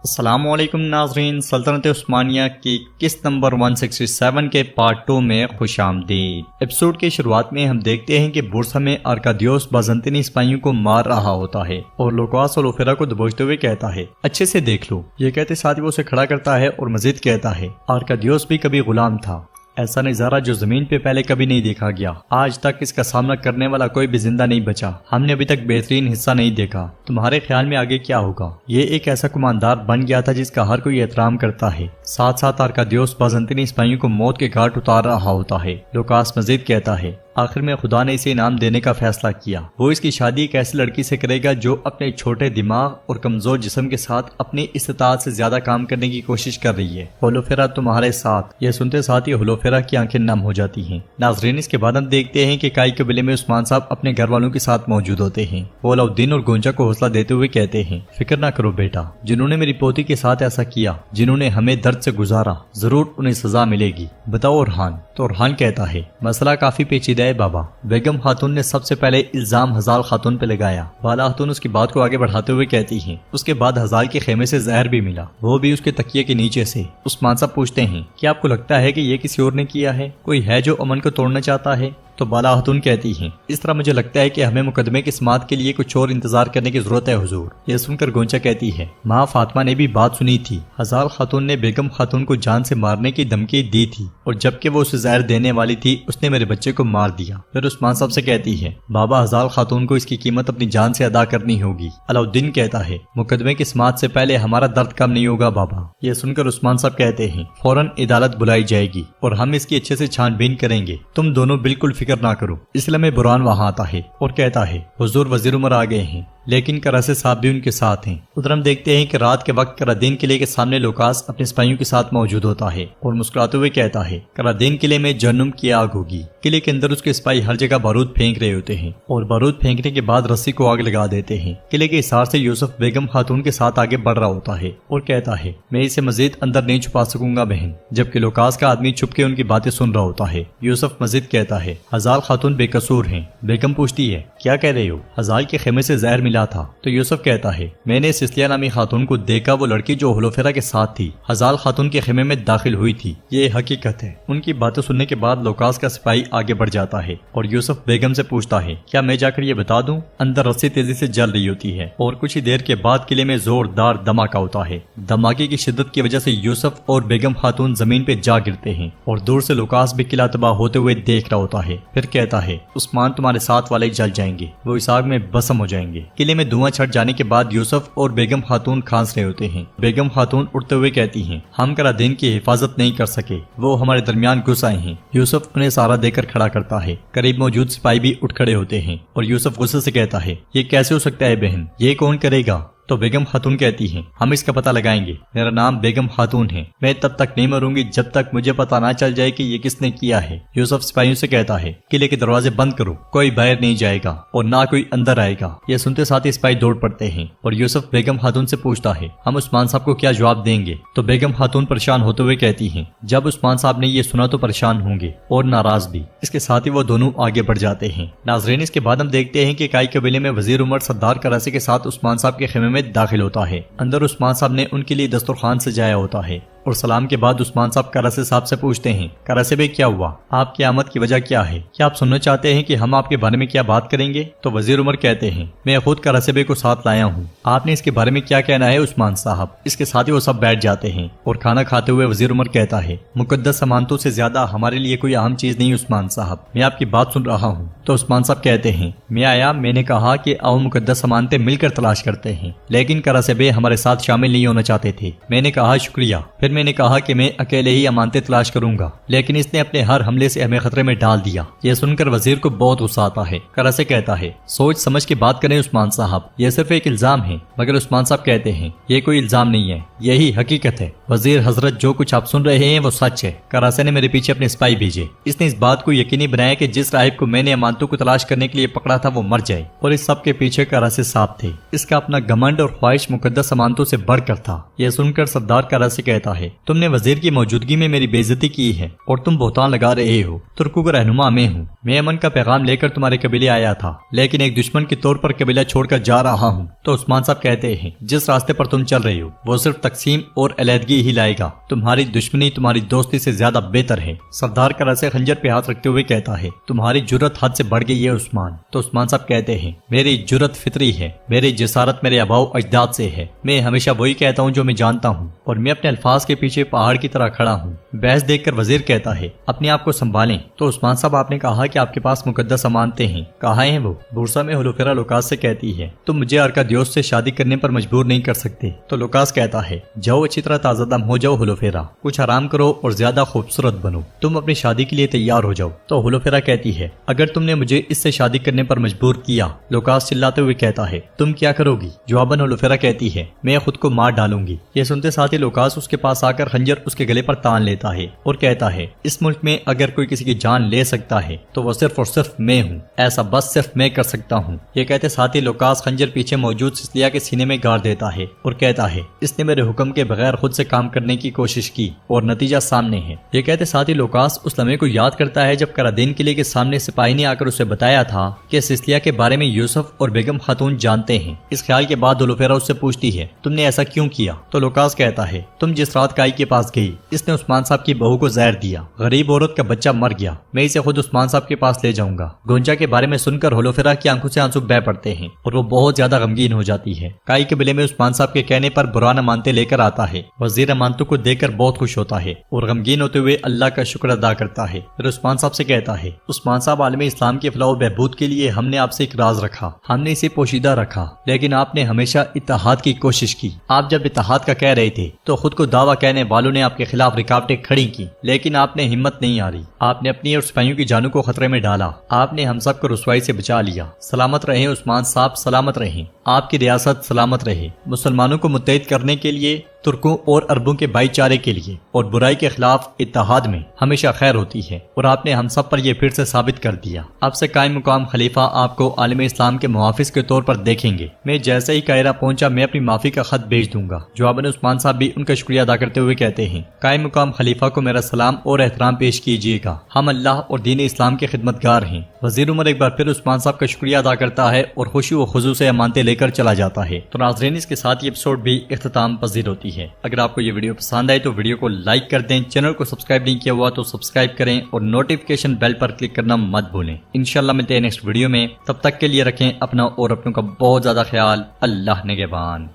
السلام علیکم ناظرین، سلطنت عثمانیہ کی قسط نمبر 167 کے پارٹ 2 میں خوش آمدید۔ ایپیسوڈ کی شروعات میں ہم دیکھتے ہیں کہ بورسا میں ارکادیوس بازنطینی سپاہیوں کو مار رہا ہوتا ہے اور لوکاس اولوفیرا کو دبوچتے ہوئے کہتا ہے اچھے سے دیکھ لو۔ یہ کہتے ساتھ وہ اسے کھڑا کرتا ہے اور مزید کہتا ہے ارکادیوس بھی کبھی غلام تھا، ایسا نظارہ جو زمین پہ پہلے کبھی نہیں دیکھا گیا۔ آج تک اس کا سامنا کرنے والا کوئی بھی زندہ نہیں بچا، ہم نے ابھی تک بہترین حصہ نہیں دیکھا۔ تمہارے خیال میں آگے کیا ہوگا؟ یہ ایک ایسا کماندار بن گیا تھا جس کا ہر کوئی احترام کرتا ہے، ساتھ ساتھ ارکادیوس بازنطینی سپاہیوں کو موت کے گھاٹ اتار رہا ہوتا ہے۔ لوکاس مزید کہتا ہے آخر میں خدا نے اسے انعام دینے کا فیصلہ کیا، وہ اس کی شادی ایک ایسی لڑکی سے کرے گا جو اپنے چھوٹے دماغ اور کمزور جسم کے ساتھ اپنی استطاعت سے زیادہ کام کرنے کی کوشش کر رہی ہے۔ اولوفیرا تمہارے ساتھ۔ یہ سنتے ساتھ ہی اولوفیرا کی آنکھیں نم ہو جاتی ہیں۔ ناظرین، اس کے بعد ہم دیکھتے ہیں کہ کائی قبیلے میں عثمان صاحب اپنے گھر والوں کے ساتھ موجود ہوتے ہیں۔ وہ علاؤالدین اور گونجا کو حوصلہ دیتے ہوئے کہتے ہیں فکر نہ کرو بیٹا، جنہوں نے میری پوتی کے ساتھ ایسا کیا، جنہوں نے ہمیں درد سے گزارا، ضرور انہیں سزا ملے گی۔ بتاؤ اورحان۔ تو اورحان کہتا ہے مسئلہ کافی پیچیدہ ہے بابا۔ بیگم خاتون نے سب سے پہلے الزام ہزال خاتون پہ لگایا۔ والا خاتون اس کی بات کو آگے بڑھاتے ہوئے کہتی ہیں اس کے بعد ہزال کے خیمے سے زہر بھی ملا، وہ بھی اس کے تکیے کے نیچے سے۔ عثمان صاحب پوچھتے ہیں کیا آپ کو لگتا ہے کہ یہ کسی اور نے کیا ہے؟ کوئی ہے جو امن کو توڑنا چاہتا ہے؟ تو بالا خاتون کہتی ہیں اس طرح مجھے لگتا ہے کہ ہمیں مقدمے کی سماعت کے لیے کچھ اور انتظار کرنے کی ضرورت ہے حضور۔ یہ سن کر گونچا کہتی ہے ماں فاطمہ نے بھی بات سنی تھی، ہزال خاتون نے بیگم خاتون کو جان سے مارنے کی دھمکی دی تھی اور جبکہ وہ اسے زہر دینے والی تھی اس نے میرے بچے کو مار دیا۔ پھر عثمان صاحب سے کہتی ہے بابا ہزال خاتون کو اس کی قیمت اپنی جان سے ادا کرنی ہوگی۔ علاؤالدین کہتا ہے مقدمے کی سماعت سے پہلے ہمارا درد کم نہیں ہوگا بابا۔ یہ سن کر عثمان صاحب کہتے ہیں فوراً عدالت بلائی جائے گی اور ہم اس کی اچھے سے چھان بین کریں گے، تم دونوں بالکل فکر نہ کرو۔ اسلام بران وہاں آتا ہے اور کہتا ہے حضور وزیر عمر آ گئے ہیں، لیکن کراسے صاحب بھی ان کے ساتھ ہیں۔ ادھر ہم دیکھتے ہیں کہ رات کے وقت کرادین قلعے کے سامنے لوکاس اپنے سپاہیوں کے ساتھ موجود ہوتا ہے اور مسکراتے ہوئے کہتا ہے کرادین قلعے میں جہنم کی آگ ہوگی۔ قلعے کے اندر اس کے سپاہی ہر جگہ بارود پھینک رہے ہوتے ہیں اور بارود پھینکنے کے بعد رسی کو آگ لگا دیتے ہیں۔ قلعے کے حصار سے یوسف بیگم خاتون کے ساتھ آگے بڑھ رہا ہوتا ہے اور کہتا ہے میں اسے مزید اندر نہیں چھپا سکوں گا بہن، جبکہ لوکاس کا آدمی چھپ کے ان کی باتیں سن رہا ہوتا ہے۔ یوسف مزید کہتا ہے ہزال خاتون بے قصور ہیں۔ بیگم پوچھتی ہے کیا کہہ رہے ہو؟ ہزال کے خیمے سے زہر ملا تھا۔ تو یوسف کہتا ہے میں نے سسلیہ نامی خاتون کو دیکھا، وہ لڑکی جو اولوفیرا کے ساتھ تھی ہزال خاتون کے خیمے میں داخل ہوئی تھی، یہ حقیقت ہے۔ ان کی باتیں سننے کے بعد لوکاس کا سپاہی آگے بڑھ جاتا ہے اور یوسف بیگم سے پوچھتا ہے کیا میں جا کر یہ بتا دوں؟ اندر رسی تیزی سے جل رہی ہوتی ہے اور کچھ ہی دیر کے بعد قلعے میں زوردار دھماکہ ہوتا ہے۔ دھماکے کی شدت کی وجہ سے یوسف اور بیگم خاتون زمین پہ جا گرتے ہیں اور دور سے لوکاس بھی قلعہ تباہ ہوتے ہوئے دیکھ رہا ہوتا ہے۔ پھر کہتا ہے عثمان تمہارے ساتھ والے جل جائیں گے، وہ اس آگ میں بسم ہو جائیں گے۔ قلعے میں دھواں چھٹ جانے کے بعد یوسف اور بیگم خاتون کھانس رہے ہوتے ہیں۔ بیگم خاتون اٹھتے ہوئے کہتی ہیں ہم کرادین کی حفاظت نہیں کر سکے، وہ ہمارے درمیان گھس آئے ہیں۔ یوسف انہیں سہارا دے کر کھڑا کرتا ہے۔ قریب موجود سپاہی بھی اٹھ کھڑے ہوتے ہیں اور یوسف غصے سے کہتا ہے یہ کیسے ہو سکتا ہے بہن، یہ کون کرے گا؟ تو بیگم خاتون کہتی ہیں ہم اس کا پتہ لگائیں گے، میرا نام بیگم خاتون ہے، میں تب تک نہیں مروں گی جب تک مجھے پتہ نہ چل جائے کہ یہ کس نے کیا ہے۔ یوسف سپاہیوں سے کہتا ہے قلعے کے دروازے بند کرو، کوئی باہر نہیں جائے گا اور نہ کوئی اندر آئے گا۔ یہ سنتے ساتھ ہی سپاہی دوڑ پڑتے ہیں اور یوسف بیگم خاتون سے پوچھتا ہے ہم عثمان صاحب کو کیا جواب دیں گے؟ تو بیگم خاتون پریشان ہوتے ہوئے کہتی ہیں جب عثمان صاحب نے یہ سنا تو پریشان ہوں گے اور ناراض بھی۔ اس کے ساتھ ہی وہ دونوں آگے بڑھ جاتے ہیں۔ ناظرین، اس کے بعد ہم دیکھتے ہیں کہ کائی قبیلے میں وزیر عمر سردار کراسے کے ساتھ عثمان صاحب کے خیمے میں داخل ہوتا ہے۔ اندر عثمان صاحب نے ان کے لیے دسترخوان سجایا ہوتا ہے اور سلام کے بعد عثمان صاحب کراسے صاحب سے پوچھتے ہیں کراسے بھائی کیا ہوا؟ آپ کی آمد کی وجہ کیا ہے؟ کیا آپ سننا چاہتے ہیں کہ ہم آپ کے بارے میں کیا بات کریں گے؟ تو وزیر عمر کہتے ہیں میں خود کراسے بھائی کو ساتھ لایا ہوں، آپ نے اس کے بارے میں کیا کہنا ہے عثمان صاحب؟ اس کے ساتھ ہی وہ سب بیٹھ جاتے ہیں اور کھانا کھاتے ہوئے وزیر عمر کہتا ہے مقدس امانتوں سے زیادہ ہمارے لیے کوئی اہم چیز نہیں عثمان صاحب، میں آپ کی بات سن رہا ہوں۔ تو عثمان صاحب کہتے ہیں میں نے کہا کہ آؤ مقدس امانتیں مل کر تلاش کرتے ہیں، لیکن کراسے بھائی ہمارے ساتھ شامل نہیں ہونا چاہتے تھے۔ میں نے کہا شکریہ، پھر میں نے کہا کہ میں اکیلے ہی امانتیں تلاش کروں گا، لیکن اس نے اپنے ہر حملے سے ہمیں خطرے میں ڈال دیا۔ یہ سن کر وزیر کو بہت غصہ آتا ہے۔ کراسے کہتا ہے سوچ سمجھ کے بات کریں عثمان صاحب، یہ صرف ایک الزام ہے۔ مگر عثمان صاحب کہتے ہیں یہ کوئی الزام نہیں ہے، یہی حقیقت ہے۔ وزیر حضرت جو کچھ آپ سن رہے ہیں وہ سچ ہے۔ کراسے نے میرے پیچھے اپنے سپاہی بھیجے، اس نے اس بات کو یقینی بنایا کہ جس راہب کو میں نے امانتوں کو تلاش کرنے کے لیے پکڑا تھا وہ مر جائے، اور اس سب کے پیچھے کراسے صاحب تھے۔ اس کا اپنا گھمنڈ اور خواہش مقدس امانتوں سے بڑھ کر تھا۔ یہ سن کر سردار کراسے کہتا ہے ہے تم نے وزیر کی موجودگی میں میری بے عزتی کی ہے اور تم بہتان لگا رہے ہو۔ ترکوں کا رہنما میں ہوں، میں امن کا پیغام لے کر تمہارے قبیلے آیا تھا، لیکن ایک دشمن کے طور پر قبیلہ چھوڑ کر جا رہا ہوں۔ تو عثمان صاحب کہتے ہیں جس راستے پر تم چل رہے ہو وہ صرف تقسیم اور علیحدگی ہی لائے گا، تمہاری دشمنی تمہاری دوستی سے زیادہ بہتر ہے۔ سردار کرا سے خنجر پہ ہاتھ رکھتے ہوئے کہتا ہے تمہاری جرت حد سے بڑھ گئی ہے عثمان۔ تو عثمان صاحب کہتے ہیں میری جرت فطری ہے، میری جسارت میرے آباء و اجداد سے ہے، میں ہمیشہ وہی کہتا ہوں جو میں جانتا ہوں اور میں اپنے الفاظ کے پیچھے پہاڑ کی طرح کھڑا ہوں۔ بحث دیکھ کر وزیر کہتا ہے اپنے آپ کو سنبھالیں۔ تو عثمان صاحب آپ نے کہا کہ آپ کے پاس مقدس امانتیں ہیں، کہاں ہیں وہ؟ بورسا میں ہولوفیرا لوکاس سے کہتی ہے تم مجھے ارکادیوس سے شادی کرنے پر مجبور نہیں کر سکتے۔ تو لوکاس کہتا ہے جاؤ اچھی طرح تازہ دم ہو جاؤ ہولوفیرا، کچھ آرام کرو اور زیادہ خوبصورت بنو، تم اپنی شادی کے لیے تیار ہو جاؤ۔ تو ہولوفیرا کہتی ہے اگر تم نے مجھے اس سے شادی کرنے پر مجبور کیا۔ لوکاس چلاتے ہوئے کہتا ہے تم کیا کرو گی؟ جواباً ہولوفیرا کہتی ہے میں خود کو مار ڈالوں گی۔ یہ سنتے ساتھ ہی لوکاس اس کے پاس آ کر خنجر اس کے گلے پر تان لیتا ہے اور کہتا ہے اس ملک میں اگر کوئی کسی کی جان لے سکتا ہے تو وہ صرف اور صرف میں ہوں، ایسا بس صرف میں کر سکتا ہوں۔ یہ کہتے ساتھ ہی لوکاس خنجر پیچھے موجود سسلیا کے سینے میں گاڑ دیتا ہے اور کہتا ہے اس نے میرے حکم کے بغیر خود سے کام کرنے کی کوشش کی اور نتیجہ سامنے ہے۔ یہ کہتے ساتھ ہی لوکاس اس لمحے کو یاد کرتا ہے جب کرادین قلعے کے سامنے سپاہی نے آ کر اسے بتایا تھا کہ سسلیا کے بارے میں یوسف اور بیگم خاتون جانتے ہیں۔ اس خیال کے بعد ہولوفیرا اس سے پوچھتی ہے تم نے ایسا کیوں کیا؟ تو لوکاس کہتا ہے تم جس رات کائی کے پاس گئی اس نے عثمان صاحب کی بہو کو زہر دیا، غریب عورت کا بچہ مر گیا، میں اسے خود عثمان صاحب کے پاس لے جاؤں گا۔ گونجا کے بارے میں سن کر ہولوفیرا کی آنکھوں سے آنسو بہہ پڑتے ہیں اور وہ بہت زیادہ غمگین ہو جاتی ہے۔ کائی قبیلے میں عثمان صاحب کے کہنے پر بران امانتیں لے کر آتا ہے، وزیر امانتوں کو دیکھ کر بہت خوش ہوتا ہے اور غمگین ہوتے ہوئے اللہ کا شکر ادا کرتا ہے۔ پھر عثمان صاحب سے کہتا ہے عثمان صاحب عالم اسلام کی فلاح و بہبود کے لیے ہم نے آپ سے ایک راز رکھا، ہم نے اسے پوشیدہ رکھا، لیکن آپ نے ہمیشہ اتحاد کی کوشش کی۔ آپ جب اتحاد کا کہہ رہے تھے تو خود کو دعویٰ کہنے والوں نے آپ کے خلاف رکاوٹیں کھڑی کی، لیکن آپ نے ہمت نہیں ہاری، آپ نے اپنی اور سپاہیوں کی جانوں کو خطرے میں ڈالا، آپ نے ہم سب کو رسوائی سے بچا لیا۔ سلامت رہیں عثمان صاحب، سلامت رہیں، آپ کی ریاست سلامت رہے۔ مسلمانوں کو متحد کرنے کے لیے، ترکوں اور عربوں کے بھائی چارے کے لیے اور برائی کے خلاف اتحاد میں ہمیشہ خیر ہوتی ہے، اور آپ نے ہم سب پر یہ پھر سے ثابت کر دیا۔ اب سے قائم مقام خلیفہ آپ کو عالم اسلام کے محافظ کے طور پر دیکھیں گے۔ میں جیسے ہی قاہرہ پہنچا میں اپنی معافی کا خط بھیج دوں گا۔ جواباً عثمان صاحب بھی ان کا شکریہ ادا کرتے ہوئے کہتے ہیں قائم مقام خلیفہ کو میرا سلام اور احترام پیش کیجیے گا، ہم اللہ اور دین اسلام کے خدمتگار ہیں۔ وزیر عمر ایک بار پھر عثمان صاحب کا شکریہ ادا کرتا ہے اور خوشی و خضوع سے امانتیں لے کر چلا جاتا ہے۔ تو ناظرین اس کے ساتھ یہ ایپیسوڈ بھی اختتام پذیر ہوتی ہے۔ اگر آپ کو یہ ویڈیو پسند آئے تو ویڈیو کو لائک کر دیں، چینل کو سبسکرائب نہیں کیا ہوا تو سبسکرائب کریں اور نوٹیفیکیشن بیل پر کلک کرنا مت بھولیں۔ انشاءاللہ ملتے ہیں نیکسٹ ویڈیو میں، تب تک کے لیے رکھیں اپنا اور اپنوں کا بہت زیادہ خیال۔ اللہ نگہبان۔